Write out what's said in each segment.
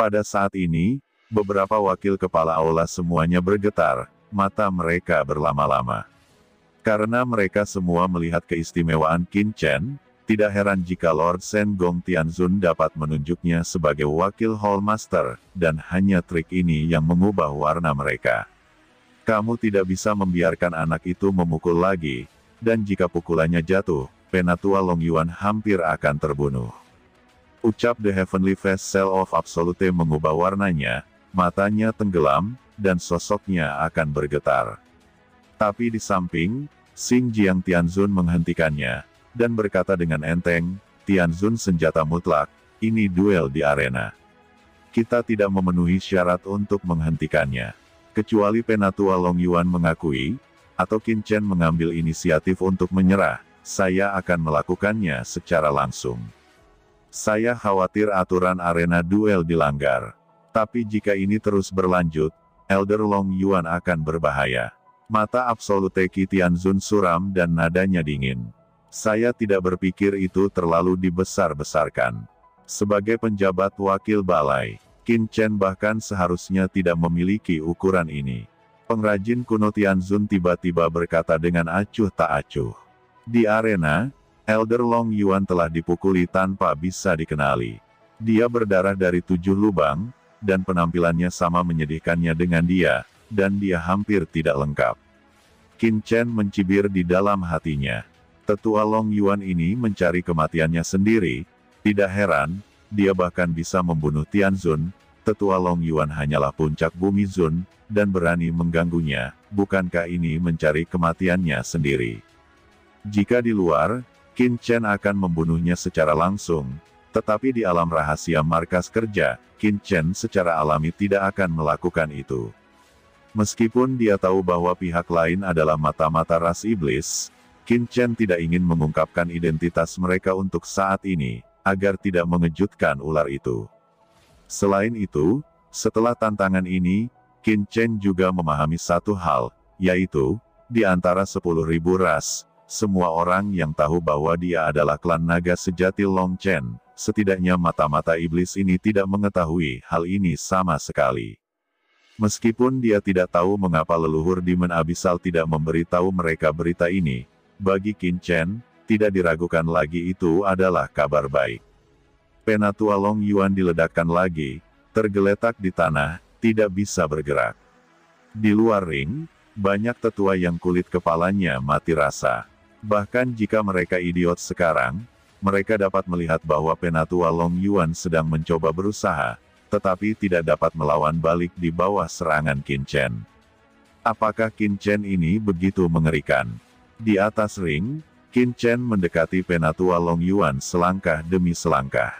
Pada saat ini, beberapa wakil kepala aula semuanya bergetar, mata mereka berlama-lama. Karena mereka semua melihat keistimewaan Qin Chen, tidak heran jika Lord Shen Gong Tianzun dapat menunjuknya sebagai wakil Hall Master, dan hanya trik ini yang mengubah warna mereka. Kamu tidak bisa membiarkan anak itu memukul lagi, dan jika pukulannya jatuh, Penatua Long Yuan hampir akan terbunuh. Ucap The Heavenly Vessel of Absolute mengubah warnanya, matanya tenggelam, dan sosoknya akan bergetar. Tapi di samping, Xing Jiang Tianzun menghentikannya, dan berkata dengan enteng, Tianzun senjata mutlak, ini duel di arena. Kita tidak memenuhi syarat untuk menghentikannya. Kecuali Penatua Long Yuan mengakui, atau Qin Chen mengambil inisiatif untuk menyerah, saya akan melakukannya secara langsung. Saya khawatir aturan arena duel dilanggar. Tapi jika ini terus berlanjut, Elder Long Yuan akan berbahaya. Mata Absolute Qi Tianzun suram dan nadanya dingin. Saya tidak berpikir itu terlalu dibesar-besarkan. Sebagai penjabat wakil balai, Qin Chen bahkan seharusnya tidak memiliki ukuran ini. Pengrajin kuno Tianzun tiba-tiba berkata dengan acuh tak acuh. Di arena, Elder Long Yuan telah dipukuli tanpa bisa dikenali. Dia berdarah dari 7 lubang, dan penampilannya sama menyedihkannya dengan dia, dan dia hampir tidak lengkap. Qin Chen mencibir di dalam hatinya. Tetua Long Yuan ini mencari kematiannya sendiri, tidak heran, dia bahkan bisa membunuh Tianzun. Tetua Long Yuan hanyalah puncak bumi Zun, dan berani mengganggunya, bukankah ini mencari kematiannya sendiri? Jika di luar, Qin Chen akan membunuhnya secara langsung, tetapi di alam rahasia markas kerja, Qin Chen secara alami tidak akan melakukan itu. Meskipun dia tahu bahwa pihak lain adalah mata-mata ras iblis, Qin Chen tidak ingin mengungkapkan identitas mereka untuk saat ini, agar tidak mengejutkan ular itu. Selain itu, setelah tantangan ini, Qin Chen juga memahami satu hal, yaitu, di antara 10.000 ras, semua orang yang tahu bahwa dia adalah klan naga sejati Long Chen, setidaknya mata-mata iblis ini tidak mengetahui hal ini sama sekali. Meskipun dia tidak tahu mengapa leluhur Demon Abyssal tidak memberitahu mereka berita ini, bagi Qin Chen, tidak diragukan lagi itu adalah kabar baik. Penatua Long Yuan diledakkan lagi, tergeletak di tanah, tidak bisa bergerak. Di luar ring, banyak tetua yang kulit kepalanya mati rasa. Bahkan jika mereka idiot sekarang, mereka dapat melihat bahwa Penatua Long Yuan sedang mencoba berusaha, tetapi tidak dapat melawan balik di bawah serangan Qin Chen. Apakah Qin Chen ini begitu mengerikan? Di atas ring, Qin Chen mendekati Penatua Long Yuan selangkah demi selangkah.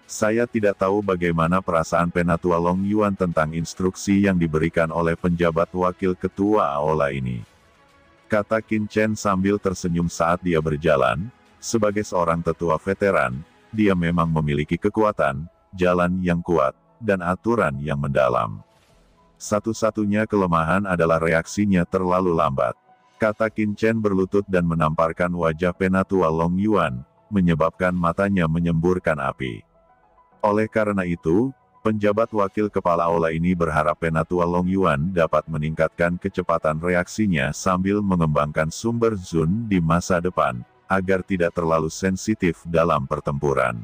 Saya tidak tahu bagaimana perasaan Penatua Long Yuan tentang instruksi yang diberikan oleh penjabat wakil ketua aula ini. Kata Qin Chen sambil tersenyum saat dia berjalan, sebagai seorang tetua veteran, dia memang memiliki kekuatan, jalan yang kuat, dan aturan yang mendalam. Satu-satunya kelemahan adalah reaksinya terlalu lambat. Kata Qin Chen berlutut dan menamparkan wajah Penatua Long Yuan, menyebabkan matanya menyemburkan api. Oleh karena itu, penjabat wakil kepala aula ini berharap Penatua Long Yuan dapat meningkatkan kecepatan reaksinya sambil mengembangkan sumber Zun di masa depan, agar tidak terlalu sensitif dalam pertempuran.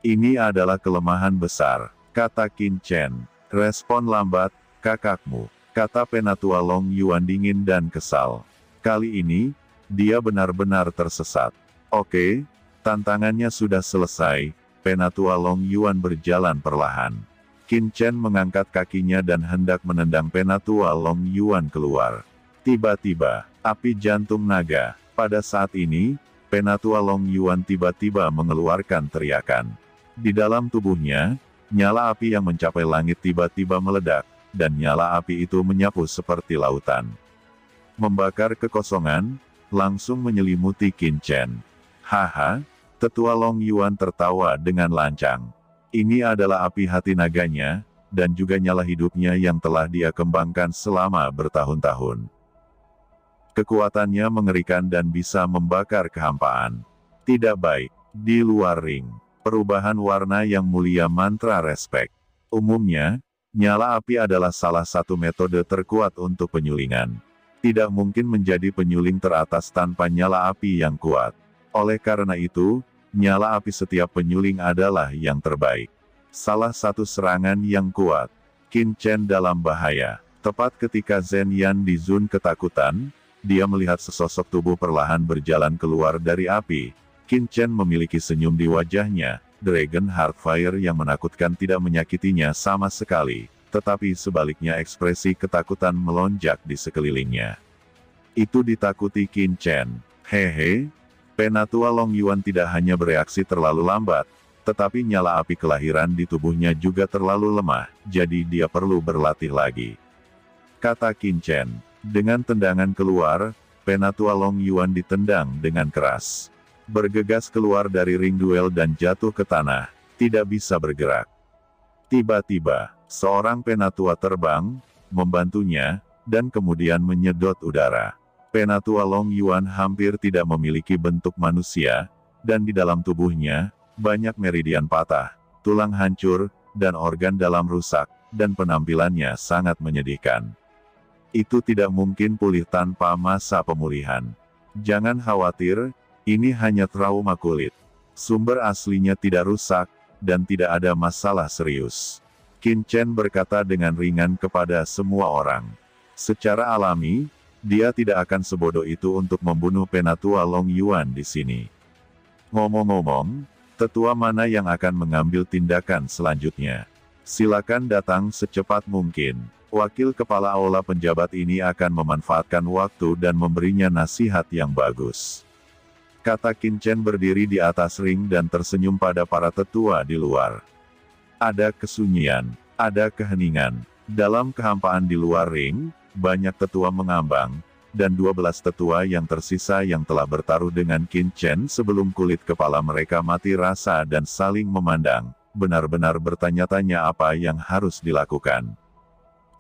Ini adalah kelemahan besar, kata Qin Chen. Respon lambat, kakakmu, kata Penatua Long Yuan dingin dan kesal. Kali ini, dia benar-benar tersesat. Oke, tantangannya sudah selesai. Penatua Long Yuan berjalan perlahan. Qin Chen mengangkat kakinya dan hendak menendang Penatua Long Yuan keluar. Tiba-tiba, api jantung naga. Pada saat ini, Penatua Long Yuan tiba-tiba mengeluarkan teriakan. Di dalam tubuhnya, nyala api yang mencapai langit tiba-tiba meledak, dan nyala api itu menyapu seperti lautan. Membakar kekosongan, langsung menyelimuti Qin Chen. Haha. Tetua Long Yuan tertawa dengan lancang. Ini adalah api hati naganya, dan juga nyala hidupnya yang telah dia kembangkan selama bertahun-tahun. Kekuatannya mengerikan dan bisa membakar kehampaan. Tidak baik. Di luar ring, perubahan warna yang mulia mantra respek. Umumnya, nyala api adalah salah satu metode terkuat untuk penyulingan. Tidak mungkin menjadi penyuling teratas tanpa nyala api yang kuat. Oleh karena itu, nyala api setiap penyuling adalah yang terbaik. Salah satu serangan yang kuat. Qin Chen dalam bahaya. Tepat ketika Zhen Yan di zon ketakutan, dia melihat sesosok tubuh perlahan berjalan keluar dari api. Qin Chen memiliki senyum di wajahnya. Dragon Heartfire yang menakutkan tidak menyakitinya sama sekali, tetapi sebaliknya ekspresi ketakutan melonjak di sekelilingnya. Itu ditakuti Qin Chen. Hehe. Penatua Long Yuan tidak hanya bereaksi terlalu lambat, tetapi nyala api kelahiran di tubuhnya juga terlalu lemah, jadi dia perlu berlatih lagi. Kata Qin Chen. Dengan tendangan keluar, Penatua Long Yuan ditendang dengan keras. Bergegas keluar dari ring duel dan jatuh ke tanah, tidak bisa bergerak. Tiba-tiba, seorang penatua terbang, membantunya, dan kemudian menyedot udara. Penatua Long Yuan hampir tidak memiliki bentuk manusia, dan di dalam tubuhnya, banyak meridian patah, tulang hancur, dan organ dalam rusak, dan penampilannya sangat menyedihkan. Itu tidak mungkin pulih tanpa masa pemulihan. Jangan khawatir, ini hanya trauma kulit. Sumber aslinya tidak rusak, dan tidak ada masalah serius. Qin Chen berkata dengan ringan kepada semua orang. Secara alami, dia tidak akan sebodoh itu untuk membunuh Penatua Long Yuan di sini. Ngomong-ngomong, tetua mana yang akan mengambil tindakan selanjutnya? Silakan datang secepat mungkin. Wakil kepala aula penjabat ini akan memanfaatkan waktu dan memberinya nasihat yang bagus. Kata Qin Chen berdiri di atas ring dan tersenyum pada para tetua di luar. Ada kesunyian, ada keheningan. Dalam kehampaan di luar ring, banyak tetua mengambang, dan 12 tetua yang tersisa yang telah bertaruh dengan Qin Chen sebelum kulit kepala mereka mati rasa dan saling memandang, benar-benar bertanya-tanya apa yang harus dilakukan.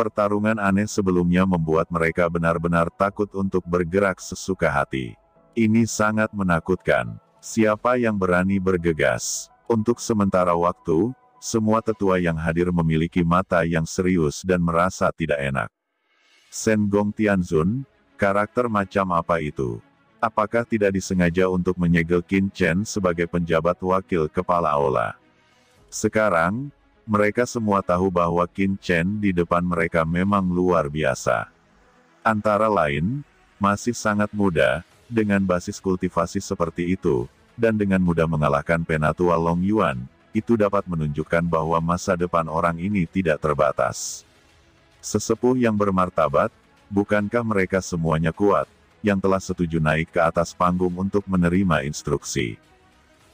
Pertarungan aneh sebelumnya membuat mereka benar-benar takut untuk bergerak sesuka hati. Ini sangat menakutkan. Siapa yang berani bergegas? Untuk sementara waktu, semua tetua yang hadir memiliki mata yang serius dan merasa tidak enak. Shen Gong Tianzun, karakter macam apa itu? Apakah tidak disengaja untuk menyegel Qin Chen sebagai penjabat wakil kepala aula? Sekarang, mereka semua tahu bahwa Qin Chen di depan mereka memang luar biasa. Antara lain, masih sangat muda, dengan basis kultivasi seperti itu, dan dengan mudah mengalahkan Penatua Long Yuan, itu dapat menunjukkan bahwa masa depan orang ini tidak terbatas. Sesepuh yang bermartabat, bukankah mereka semuanya kuat, yang telah setuju naik ke atas panggung untuk menerima instruksi?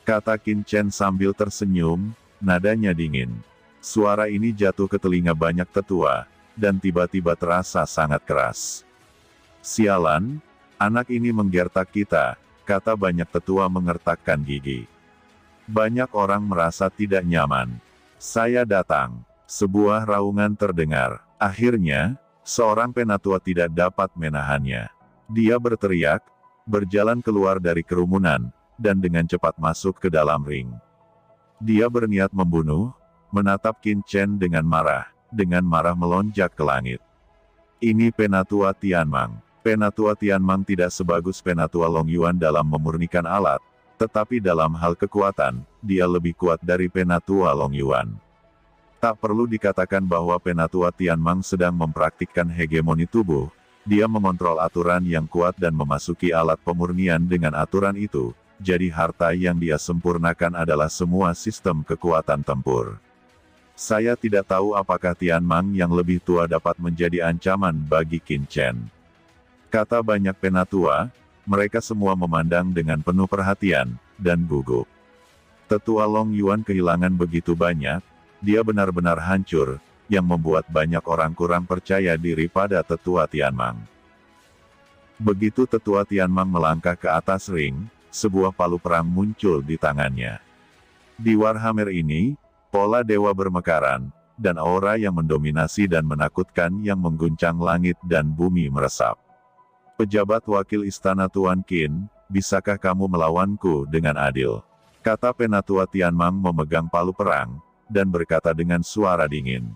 Kata Qin Chen sambil tersenyum, nadanya dingin. Suara ini jatuh ke telinga banyak tetua, dan tiba-tiba terasa sangat keras. Sialan, anak ini menggertak kita, kata banyak tetua mengertakkan gigi. Banyak orang merasa tidak nyaman. Saya datang. Sebuah raungan terdengar. Akhirnya, seorang penatua tidak dapat menahannya. Dia berteriak, berjalan keluar dari kerumunan, dan dengan cepat masuk ke dalam ring. Dia berniat membunuh, menatap Qin Chen dengan marah melonjak ke langit. Ini Penatua Tianmang. Penatua Tianmang tidak sebagus Penatua Long Yuan dalam memurnikan alat, tetapi dalam hal kekuatan, dia lebih kuat dari Penatua Long Yuan. Tak perlu dikatakan bahwa Penatua Tianmang sedang mempraktikkan hegemoni tubuh, dia mengontrol aturan yang kuat dan memasuki alat pemurnian dengan aturan itu, jadi harta yang dia sempurnakan adalah semua sistem kekuatan tempur. Saya tidak tahu apakah Tianmang yang lebih tua dapat menjadi ancaman bagi Qin Chen. Kata banyak penatua, mereka semua memandang dengan penuh perhatian, dan gugup. Tetua Long Yuan kehilangan begitu banyak, dia benar-benar hancur, yang membuat banyak orang kurang percaya diri pada Tetua Tianmang. Begitu Tetua Tianmang melangkah ke atas ring, sebuah palu perang muncul di tangannya. Di Warhammer ini, pola dewa bermekaran, dan aura yang mendominasi dan menakutkan yang mengguncang langit dan bumi meresap. Pejabat wakil istana Tuan Qin, bisakah kamu melawanku dengan adil? Kata Penatua Tianmang memegang palu perang, dan berkata dengan suara dingin.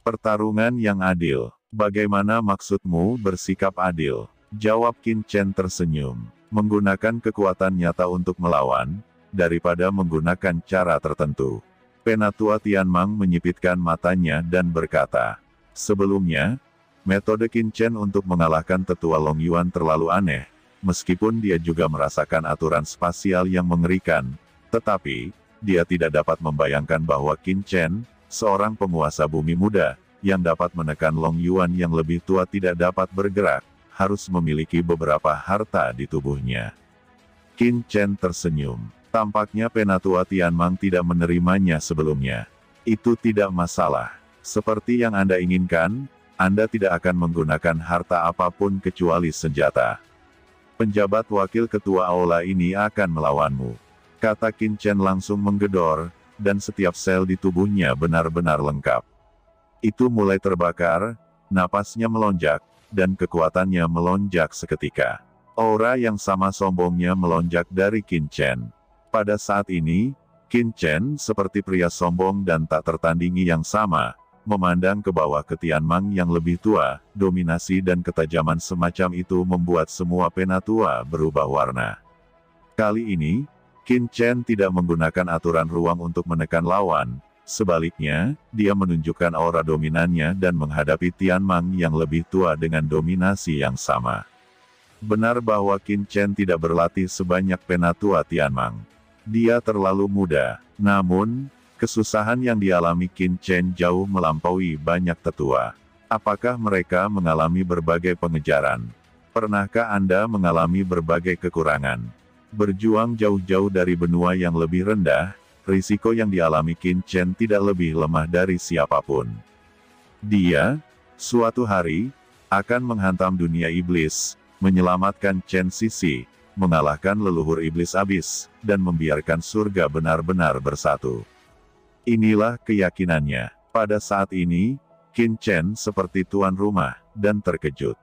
Pertarungan yang adil. Bagaimana maksudmu bersikap adil? Jawab Qin Chen tersenyum. Menggunakan kekuatan nyata untuk melawan, daripada menggunakan cara tertentu. Penatua Tianmang menyipitkan matanya dan berkata, sebelumnya, metode Qin Chen untuk mengalahkan tetua Long Yuan terlalu aneh, meskipun dia juga merasakan aturan spasial yang mengerikan, tetapi, dia tidak dapat membayangkan bahwa Qin Chen, seorang penguasa bumi muda, yang dapat menekan Long Yuan yang lebih tua tidak dapat bergerak, harus memiliki beberapa harta di tubuhnya. Qin Chen tersenyum. Tampaknya Penatua Tianmang tidak menerimanya sebelumnya. Itu tidak masalah. Seperti yang Anda inginkan, Anda tidak akan menggunakan harta apapun kecuali senjata. Penjabat wakil ketua aula ini akan melawanmu. Kata Qin Chen langsung menggedor, dan setiap sel di tubuhnya benar-benar lengkap. Itu mulai terbakar, napasnya melonjak, dan kekuatannya melonjak seketika. Aura yang sama sombongnya melonjak dari Qin Chen. Pada saat ini, Qin Chen seperti pria sombong dan tak tertandingi yang sama, memandang ke bawah ke Tianmang yang lebih tua, dominasi dan ketajaman semacam itu membuat semua penatua berubah warna. Kali ini, Qin Chen tidak menggunakan aturan ruang untuk menekan lawan, sebaliknya, dia menunjukkan aura dominannya dan menghadapi Tianmang yang lebih tua dengan dominasi yang sama. Benar bahwa Qin Chen tidak berlatih sebanyak penatua Tianmang. Dia terlalu muda, namun, kesusahan yang dialami Qin Chen jauh melampaui banyak tetua. Apakah mereka mengalami berbagai pengejaran? Pernahkah Anda mengalami berbagai kekurangan? Berjuang jauh-jauh dari benua yang lebih rendah, risiko yang dialami Qin Chen tidak lebih lemah dari siapapun. Dia, suatu hari, akan menghantam dunia iblis, menyelamatkan Chen Sisi, mengalahkan leluhur iblis abis, dan membiarkan surga benar-benar bersatu. Inilah keyakinannya. Pada saat ini, Qin Chen seperti tuan rumah, dan terkejut.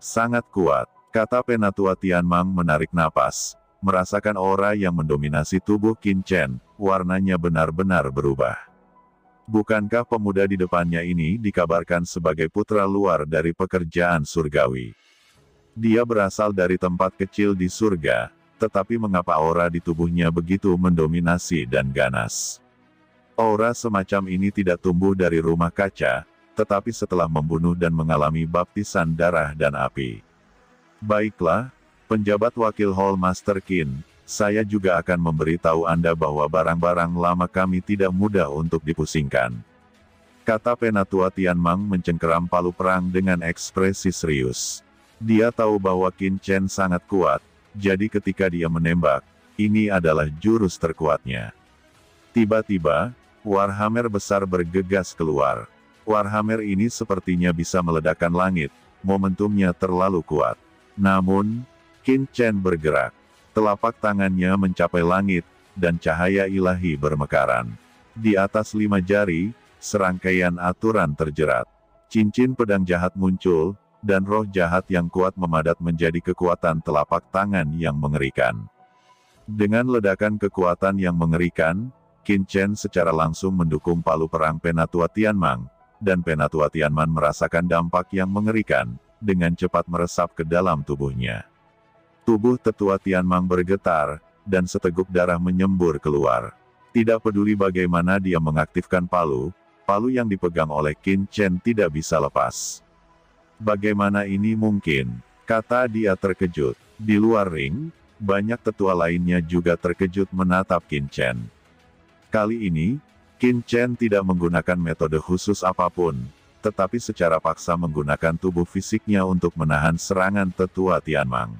Sangat kuat, kata Penatua Tianmang menarik napas, merasakan aura yang mendominasi tubuh Qin Chen, warnanya benar-benar berubah. Bukankah pemuda di depannya ini dikabarkan sebagai putra luar dari pekerjaan surgawi? Dia berasal dari tempat kecil di surga, tetapi mengapa aura di tubuhnya begitu mendominasi dan ganas? Aura semacam ini tidak tumbuh dari rumah kaca, tetapi setelah membunuh dan mengalami baptisan darah dan api. Baiklah, penjabat wakil Hall Master Qin, saya juga akan memberitahu Anda bahwa barang-barang lama kami tidak mudah untuk dipusingkan. Kata Penatua Tianmang mencengkeram palu perang dengan ekspresi serius. Dia tahu bahwa Qin Chen sangat kuat, jadi ketika dia menembak, ini adalah jurus terkuatnya. Tiba-tiba, Warhammer besar bergegas keluar. Warhammer ini sepertinya bisa meledakkan langit, momentumnya terlalu kuat. Namun, Qin Chen bergerak. Telapak tangannya mencapai langit, dan cahaya ilahi bermekaran. Di atas 5 jari, serangkaian aturan terjerat. Cincin pedang jahat muncul, dan roh jahat yang kuat memadat menjadi kekuatan telapak tangan yang mengerikan. Dengan ledakan kekuatan yang mengerikan, Qin Chen secara langsung mendukung palu perang Penatua Tianmang, dan Penatua Tianmang merasakan dampak yang mengerikan, dengan cepat meresap ke dalam tubuhnya. Tubuh tetua Tianmang bergetar, dan seteguk darah menyembur keluar. Tidak peduli bagaimana dia mengaktifkan palu, palu yang dipegang oleh Qin Chen tidak bisa lepas. Bagaimana ini mungkin? Kata dia terkejut. Di luar ring, banyak tetua lainnya juga terkejut menatap Qin Chen. Kali ini, Qin Chen tidak menggunakan metode khusus apapun, tetapi secara paksa menggunakan tubuh fisiknya untuk menahan serangan tetua Tianmang.